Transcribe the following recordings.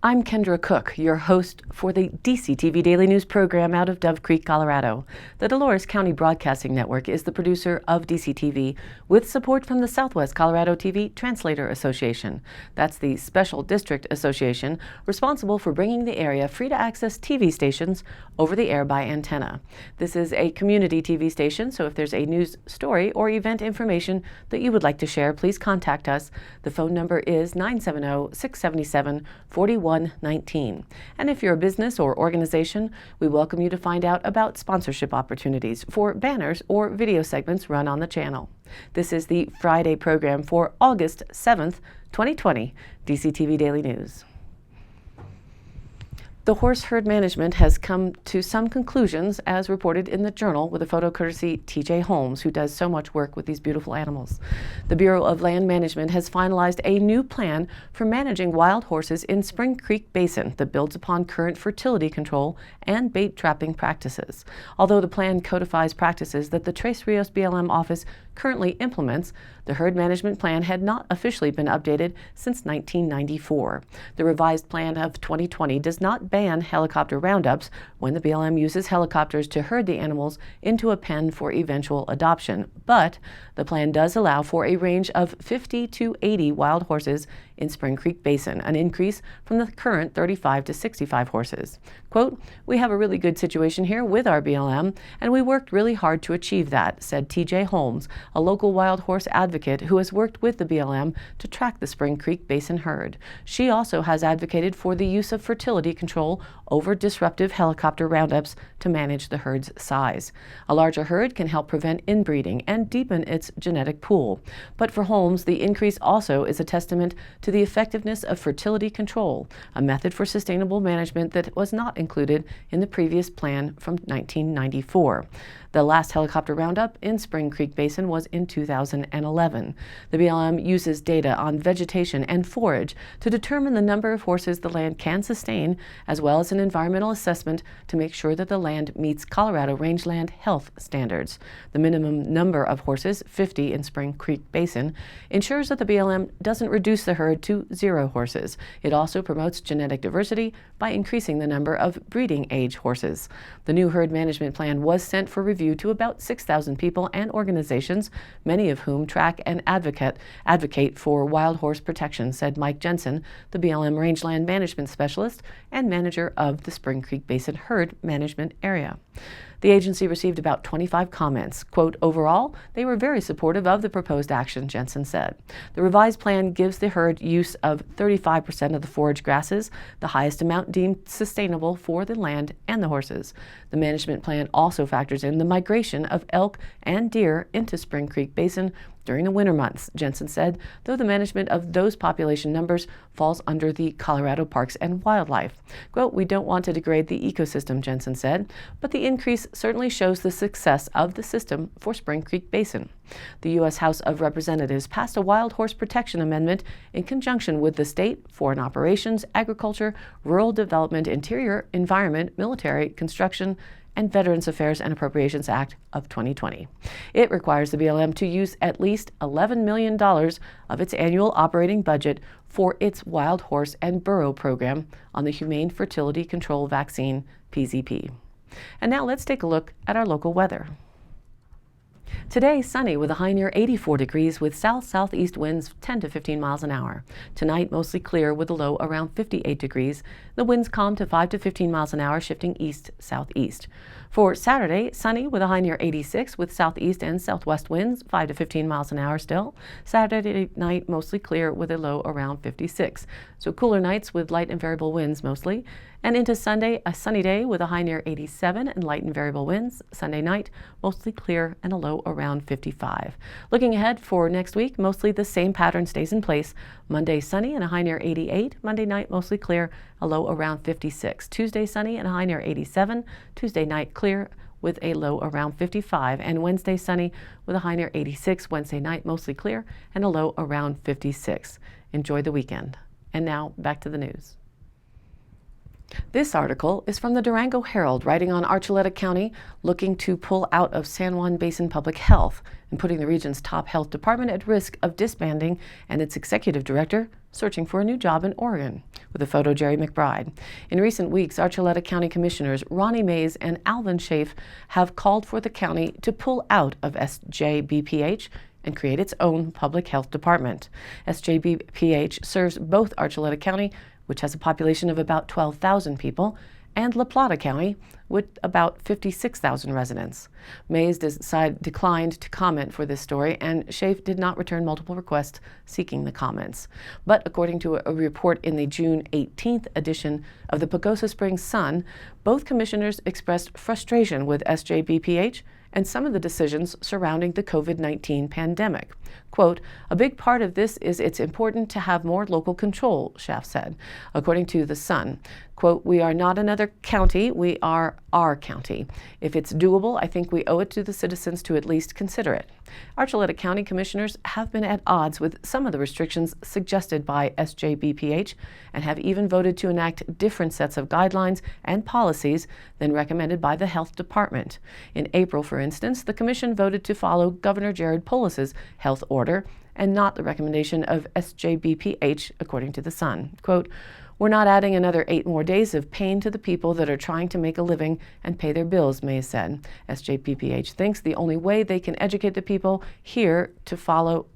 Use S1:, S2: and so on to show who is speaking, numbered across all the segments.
S1: I'm Kendra Cook, your host for the DCTV Daily News program out of Dove Creek, Colorado. The Dolores County Broadcasting Network is the producer of DCTV with support from the Southwest Colorado TV Translator Association. That's the Special District Association responsible for bringing the area free-to-access TV stations over the air by antenna. This is a community TV station, so if there's a news story or event information that you would like to share, please contact us. The phone number is 970-677-4119. And if you're a business or organization, we welcome you to find out about sponsorship opportunities for banners or video segments run on the channel. This is the Friday program for August 7th, 2020, DCTV Daily News. The horse herd management has come to some conclusions, as reported in the Journal, with a photo courtesy TJ Holmes, who does so much work with these beautiful animals. The Bureau of Land Management has finalized a new plan for managing wild horses in Spring Creek Basin that builds upon current fertility control and bait trapping practices. Although the plan codifies practices that the Tres Rios BLM office currently implements, the herd management plan had not officially been updated since 1994. The revised plan of 2020 does not ban helicopter roundups when the BLM uses helicopters to herd the animals into a pen for eventual adoption, but the plan does allow for a range of 50 to 80 wild horses in Spring Creek Basin, an increase from the current 35 to 65 horses. Quote, "We have a really good situation here with our BLM, and we worked really hard to achieve that," said TJ Holmes, a local wild horse advocate who has worked with the BLM to track the Spring Creek Basin herd. She also has advocated for the use of fertility control over disruptive helicopter roundups to manage the herd's size. A larger herd can help prevent inbreeding and deepen its genetic pool. But for Holmes, the increase also is a testament to the effectiveness of fertility control, a method for sustainable management that was not included in the previous plan from 1994. The last helicopter roundup in Spring Creek Basin was in 2011. The BLM uses data on vegetation and forage to determine the number of horses the land can sustain, as well as an environmental assessment to make sure that the land meets Colorado rangeland health standards. The minimum number of horses, 50 in Spring Creek Basin, ensures that the BLM doesn't reduce the herd to 0 horses. It also promotes genetic diversity by increasing the number of breeding age horses. The new herd management plan was sent for review to about 6,000 people and organizations, many of whom track and advocate for wild horse protection, said Mike Jensen, the BLM rangeland management specialist and manager of the Spring Creek Basin herd management area. The agency received about 25 comments. Quote, "Overall, they were very supportive of the proposed action," Jensen said. The revised plan gives the herd use of 35% of the forage grasses, the highest amount deemed sustainable for the land and the horses. The management plan also factors in the migration of elk and deer into Spring Creek Basin during the winter months, Jensen said, though the management of those population numbers falls under the Colorado Parks and Wildlife. Quote, "We don't want to degrade the ecosystem," Jensen said, but the increase certainly shows the success of the system for Spring Creek Basin. The U.S. House of Representatives passed a wild horse protection amendment in conjunction with the state, foreign operations, agriculture, rural development, interior, environment, military, construction, and Veterans Affairs and Appropriations Act of 2020. It requires the BLM to use at least $11 million of its annual operating budget for its wild horse and burro program on the Humane Fertility Control Vaccine, PZP. And now let's take a look at our local weather. Today, sunny with a high near 84 degrees with south-southeast winds 10 to 15 miles an hour. Tonight, mostly clear with a low around 58 degrees. The winds calm to 5 to 15 miles an hour, shifting east-southeast. For Saturday, sunny with a high near 86 with southeast and southwest winds 5 to 15 miles an hour still. Saturday night, mostly clear with a low around 56. So cooler nights with light and variable winds mostly. And into Sunday, a sunny day with a high near 87 and light and variable winds. Sunday night, mostly clear and a low around 55. Looking ahead for next week, mostly the same pattern stays in place. Monday, sunny and a high near 88. Monday night, mostly clear, a low around 56. Tuesday, sunny and a high near 87. Tuesday night, clear with a low around 55. And Wednesday, sunny with a high near 86. Wednesday night, mostly clear and a low around 56. Enjoy the weekend. And now, back to the news. This article is from the Durango Herald, writing on Archuleta County looking to pull out of San Juan Basin Public Health and putting the region's top health department at risk of disbanding, and its executive director searching for a new job in Oregon. With a photo, Jerry McBride. In recent weeks, Archuleta County Commissioners Ronnie Mays and Alvin Schaaf have called for the county to pull out of SJBPH and create its own public health department. SJBPH serves both Archuleta County, which has a population of about 12,000 people, and La Plata County, with about 56,000 residents. Mays declined to comment for this story, and Schaaf did not return multiple requests seeking the comments. But according to a report in the June 18th edition of the Pagosa Springs Sun, both commissioners expressed frustration with SJBPH and some of the decisions surrounding the COVID-19 pandemic. Quote, "A big part of this is it's important to have more local control," Schaaf said. According to The Sun, quote, "We are not another county, we are our county. If it's doable, I think we owe it to the citizens to at least consider it." Archuleta County commissioners have been at odds with some of the restrictions suggested by SJBPH and have even voted to enact different sets of guidelines and policies than recommended by the health department. In April, for instance, the commission voted to follow Governor Jared Polis's health order and not the recommendation of SJBPH, according to The Sun. Quote, "We're not adding another 8 more days of pain to the people that are trying to make a living and pay their bills," Mays said. SJBPH thinks the only way they can educate the people here to follow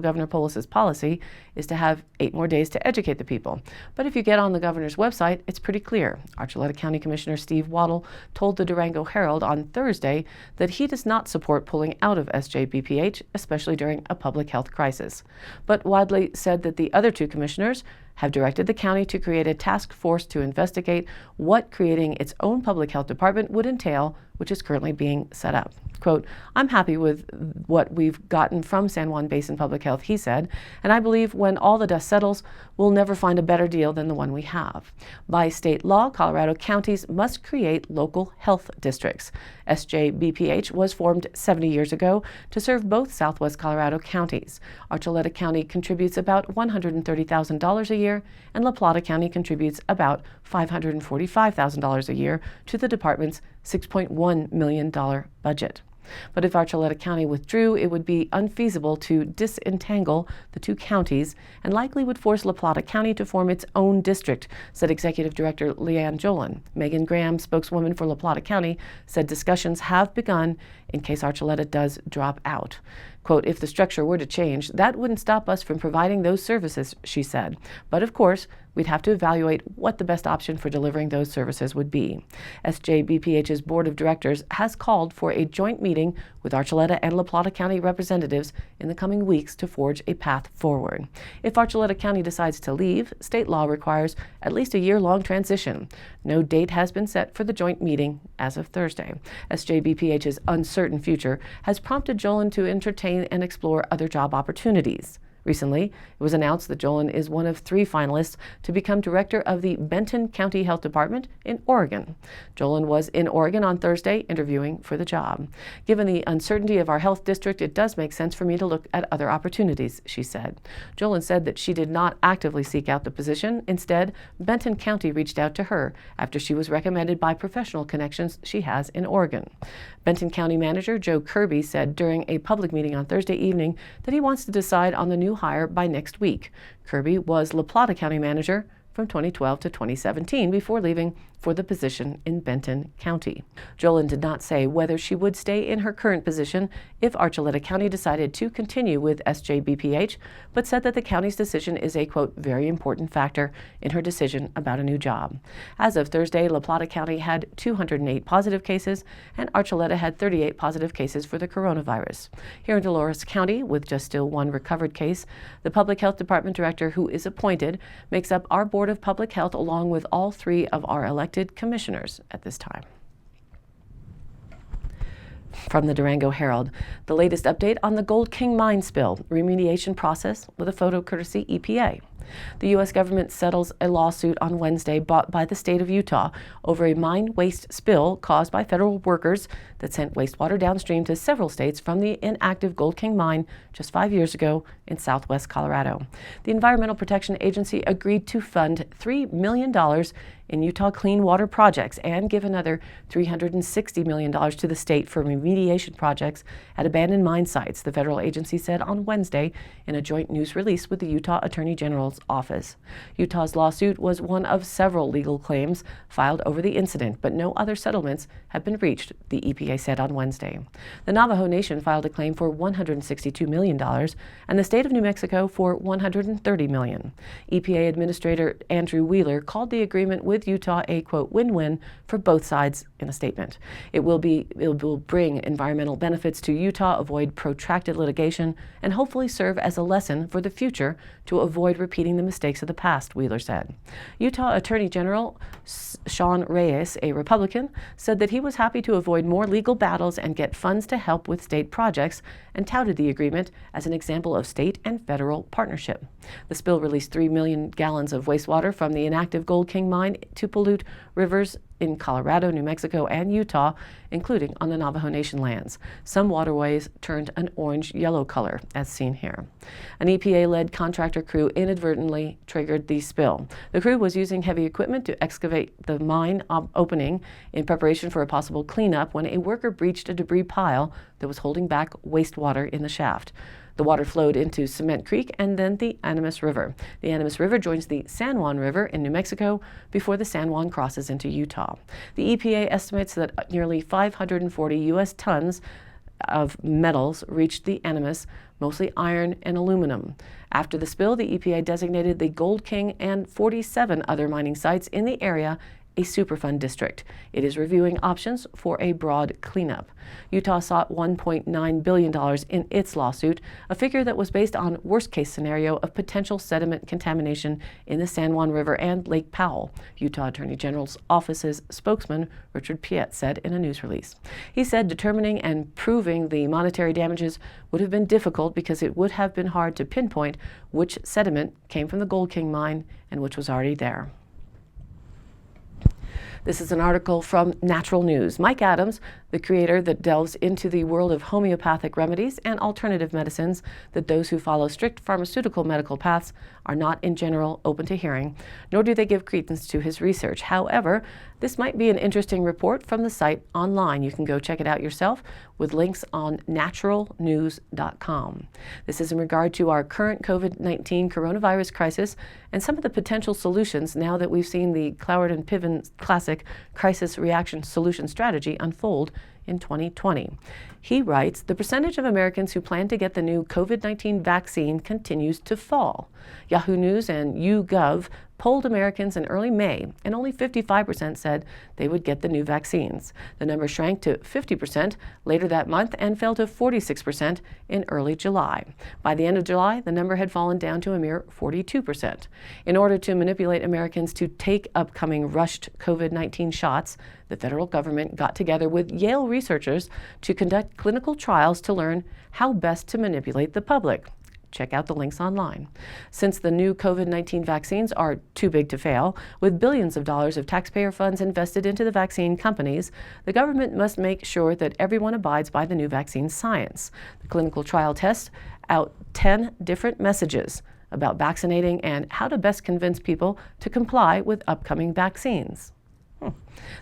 S1: Governor Polis's policy is to have 8 more days to educate the people. But if you get on the governor's website, it's pretty clear. Archuleta County Commissioner Steve Waddle told the Durango Herald on Thursday that he does not support pulling out of SJBPH, especially during a public health crisis. But Wadley said that the other 2 commissioners have directed the county to create a task force to investigate what creating its own public health department would entail, which is currently being set up. Quote, "I'm happy with what we've gotten from San Juan Basin Public Health," he said, "and I believe when all the dust settles, we'll never find a better deal than the one we have." By state law, Colorado counties must create local health districts. SJBPH was formed 70 years ago to serve both southwest Colorado counties. Archuleta County contributes about $130,000 a year, and La Plata County contributes about $545,000 a year to the department's $6.1 million budget. But if Archuleta County withdrew, it would be unfeasible to disentangle the 2 counties and likely would force La Plata County to form its own district, said Executive Director Leanne Jolin. Megan Graham, spokeswoman for La Plata County, said discussions have begun in case Archuleta does drop out. Quote, "If the structure were to change, that wouldn't stop us from providing those services," she said. "But of course, we'd have to evaluate what the best option for delivering those services would be." SJBPH's Board of Directors has called for a joint meeting with Archuleta and La Plata County representatives in the coming weeks to forge a path forward. If Archuleta County decides to leave, state law requires at least a year-long transition. No date has been set for the joint meeting as of Thursday. SJBPH's uncertain future has prompted Jolin to entertain and explore other job opportunities. Recently, it was announced that Jolin is one of 3 finalists to become director of the Benton County Health Department in Oregon. Jolin was in Oregon on Thursday interviewing for the job. "Given the uncertainty of our health district, it does make sense for me to look at other opportunities," she said. Jolin said that she did not actively seek out the position. Instead, Benton County reached out to her after she was recommended by professional connections she has in Oregon. Benton County Manager Joe Kirby said during a public meeting on Thursday evening that he wants to decide on the new hire by next week. Kirby was La Plata County Manager from 2012 to 2017 before leaving for the position in Benton County. Jolin did not say whether she would stay in her current position if Archuleta County decided to continue with SJBPH, but said that the county's decision is a, quote, "very important factor in her decision about a new job." As of Thursday, La Plata County had 208 positive cases, and Archuleta had 38 positive cases for the coronavirus. Here in Dolores County, with just still 1 recovered case, the Public Health Department Director who is appointed makes up our Board of Public Health along with all 3 of our elected commissioners at this time. From the Durango Herald, the latest update on the Gold King mine spill remediation process with a photo courtesy EPA. The U.S. government settles a lawsuit on Wednesday brought by the state of Utah over a mine waste spill caused by federal workers that sent wastewater downstream to several states from the inactive Gold King mine just 5 years ago in southwest Colorado. The Environmental Protection Agency agreed to fund $3 million in Utah clean water projects and give another $360 million to the state for remediation projects at abandoned mine sites, the federal agency said on Wednesday in a joint news release with the Utah Attorney General's office. Utah's lawsuit was one of several legal claims filed over the incident, but no other settlements have been reached, the EPA said on Wednesday. The Navajo Nation filed a claim for $162 million and the state of New Mexico for $130 million. EPA Administrator Andrew Wheeler called the agreement with Utah a, quote, win-win for both sides in a statement. It will bring environmental benefits to Utah, avoid protracted litigation, and hopefully serve as a lesson for the future to avoid repeating the mistakes of the past, Wheeler said. Utah Attorney General Sean Reyes, a Republican, said that he was happy to avoid more legal battles and get funds to help with state projects and touted the agreement as an example of state and federal partnership. The spill released 3 million gallons of wastewater from the inactive Gold King mine to pollute rivers in Colorado, New Mexico, and Utah, including on the Navajo Nation lands. Some waterways turned an orange-yellow color, as seen here. An EPA-led contractor crew inadvertently triggered the spill. The crew was using heavy equipment to excavate the mine opening in preparation for a possible cleanup when a worker breached a debris pile that was holding back wastewater in the shaft. The water flowed into Cement Creek and then the Animas River. The Animas River joins the San Juan River in New Mexico before the San Juan crosses into Utah. The EPA estimates that nearly 540 U.S. tons of metals reached the Animas, mostly iron and aluminum. After the spill, the EPA designated the Gold King and 47 other mining sites in the area a Superfund district. It is reviewing options for a broad cleanup. Utah sought $1.9 billion in its lawsuit, a figure that was based on worst-case scenario of potential sediment contamination in the San Juan River and Lake Powell, Utah Attorney General's office's spokesman Richard Piet said in a news release. He said determining and proving the monetary damages would have been difficult because it would have been hard to pinpoint which sediment came from the Gold King mine and which was already there. This is an article from Natural News. Mike Adams, the creator that delves into the world of homeopathic remedies and alternative medicines that those who follow strict pharmaceutical medical paths are not in general open to hearing, nor do they give credence to his research. However, this might be an interesting report from the site online. You can go check it out yourself with links on naturalnews.com. This is in regard to our current COVID-19 coronavirus crisis and some of the potential solutions now that we've seen the Cloward and Piven classic crisis reaction solution strategy unfold in 2020. He writes, the percentage of Americans who plan to get the new COVID-19 vaccine continues to fall. Yahoo News and YouGov polled Americans in early May, and only 55% said they would get the new vaccines. The number shrank to 50% later that month and fell to 46% in early July. By the end of July, the number had fallen down to a mere 42%. In order to manipulate Americans to take upcoming rushed COVID-19 shots, the federal government got together with Yale researchers to conduct clinical trials to learn how best to manipulate the public. Check out the links online. Since the new COVID-19 vaccines are too big to fail, with billions of dollars of taxpayer funds invested into the vaccine companies, the government must make sure that everyone abides by the new vaccine science. The clinical trial tests out 10 different messages about vaccinating and how to best convince people to comply with upcoming vaccines.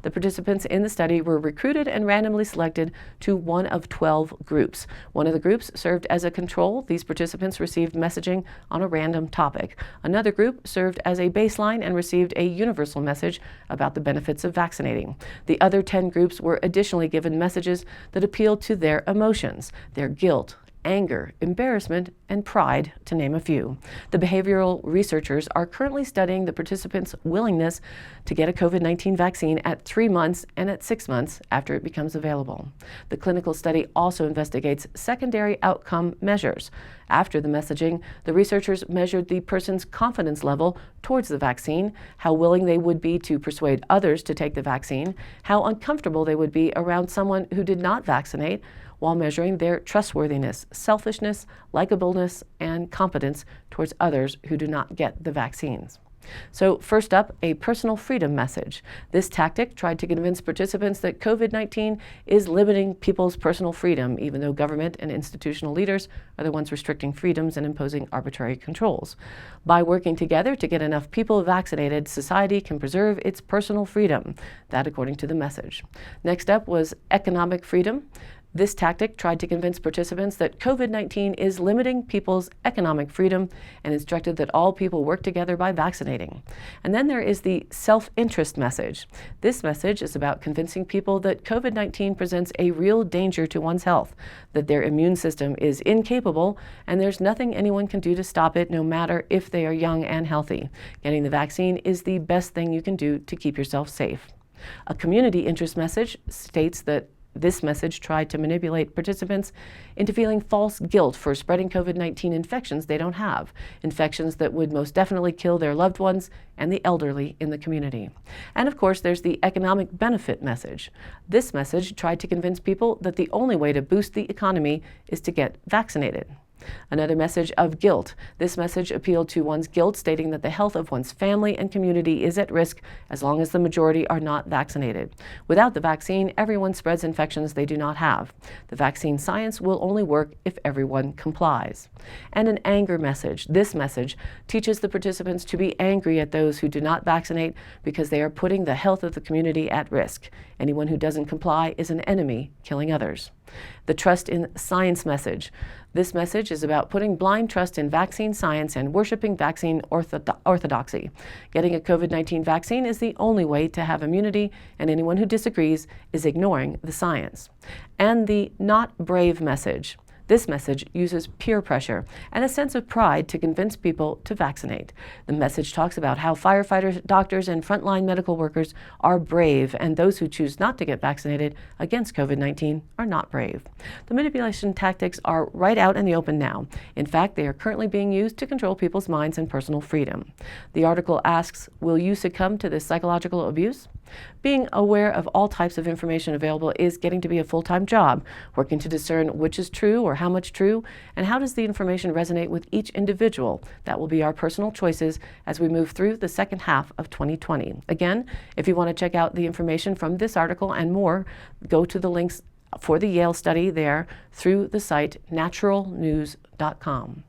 S1: The participants in the study were recruited and randomly selected to one of 12 groups. One of the groups served as a control. These participants received messaging on a random topic. Another group served as a baseline and received a universal message about the benefits of vaccinating. The other 10 groups were additionally given messages that appealed to their emotions, their guilt, anger, embarrassment, and pride, to name a few. The behavioral researchers are currently studying the participants' willingness to get a COVID-19 vaccine at 3 months and at 6 months after it becomes available. The clinical study also investigates secondary outcome measures. After the messaging, the researchers measured the person's confidence level towards the vaccine, how willing they would be to persuade others to take the vaccine, how uncomfortable they would be around someone who did not vaccinate, while measuring their trustworthiness, selfishness, likableness, and competence towards others who do not get the vaccines. So first up, a personal freedom message. This tactic tried to convince participants that COVID-19 is limiting people's personal freedom, even though government and institutional leaders are the ones restricting freedoms and imposing arbitrary controls. By working together to get enough people vaccinated, society can preserve its personal freedom. That according to the message. Next up was economic freedom. This tactic tried to convince participants that COVID-19 is limiting people's economic freedom and instructed that all people work together by vaccinating. And then there is the self-interest message. This message is about convincing people that COVID-19 presents a real danger to one's health, that their immune system is incapable, and there's nothing anyone can do to stop it, no matter if they are young and healthy. Getting the vaccine is the best thing you can do to keep yourself safe. A community interest message states that this message tried to manipulate participants into feeling false guilt for spreading COVID-19 infections they don't have, infections that would most definitely kill their loved ones and the elderly in the community. And of course, there's the economic benefit message. This message tried to convince people that the only way to boost the economy is to get vaccinated. Another message of guilt. This message appealed to one's guilt, stating that the health of one's family and community is at risk as long as the majority are not vaccinated. Without the vaccine, everyone spreads infections they do not have. The vaccine science will only work if everyone complies. And an anger message. This message teaches the participants to be angry at those who do not vaccinate because they are putting the health of the community at risk. Anyone who doesn't comply is an enemy, killing others. The trust in science message. This message is about putting blind trust in vaccine science and worshiping vaccine orthodoxy. Getting a COVID-19 vaccine is the only way to have immunity, and anyone who disagrees is ignoring the science. And the not brave message. This message uses peer pressure and a sense of pride to convince people to vaccinate. The message talks about how firefighters, doctors, and frontline medical workers are brave, and those who choose not to get vaccinated against COVID-19 are not brave. The manipulation tactics are right out in the open now. In fact, they are currently being used to control people's minds and personal freedom. The article asks, will you succumb to this psychological abuse? Being aware of all types of information available is getting to be a full-time job, working to discern which is true or how much true, and how does the information resonate with each individual. That will be our personal choices as we move through the second half of 2020. Again, if you want to check out the information from this article and more, go to the links for the Yale study there through the site naturalnews.com.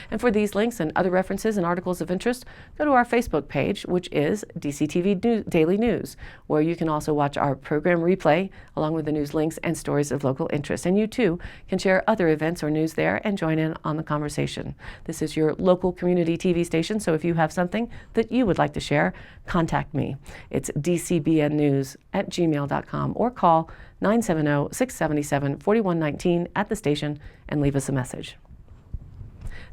S1: And for these links and other references and articles of interest, go to our Facebook page, which is DCTV Daily News, where you can also watch our program replay along with the news links and stories of local interest. And you too can share other events or news there and join in on the conversation. This is your local community TV station, so if you have something that you would like to share, contact me. It's dcbnnews@gmail.com or call 970-677-4119 at the station and leave us a message.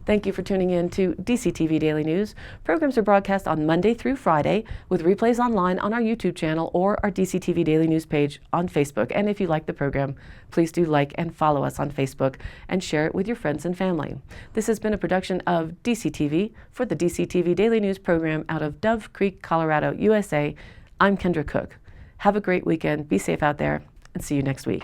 S1: Thank you for tuning in to DCTV Daily News. Programs are broadcast on Monday through Friday with replays online on our YouTube channel or our DCTV Daily News page on Facebook. And if you like the program, please do like and follow us on Facebook and share it with your friends and family. This has been a production of DCTV for the DCTV Daily News program out of Dove Creek, Colorado, USA. I'm Kendra Cook. Have a great weekend. Be safe out there and see you next week.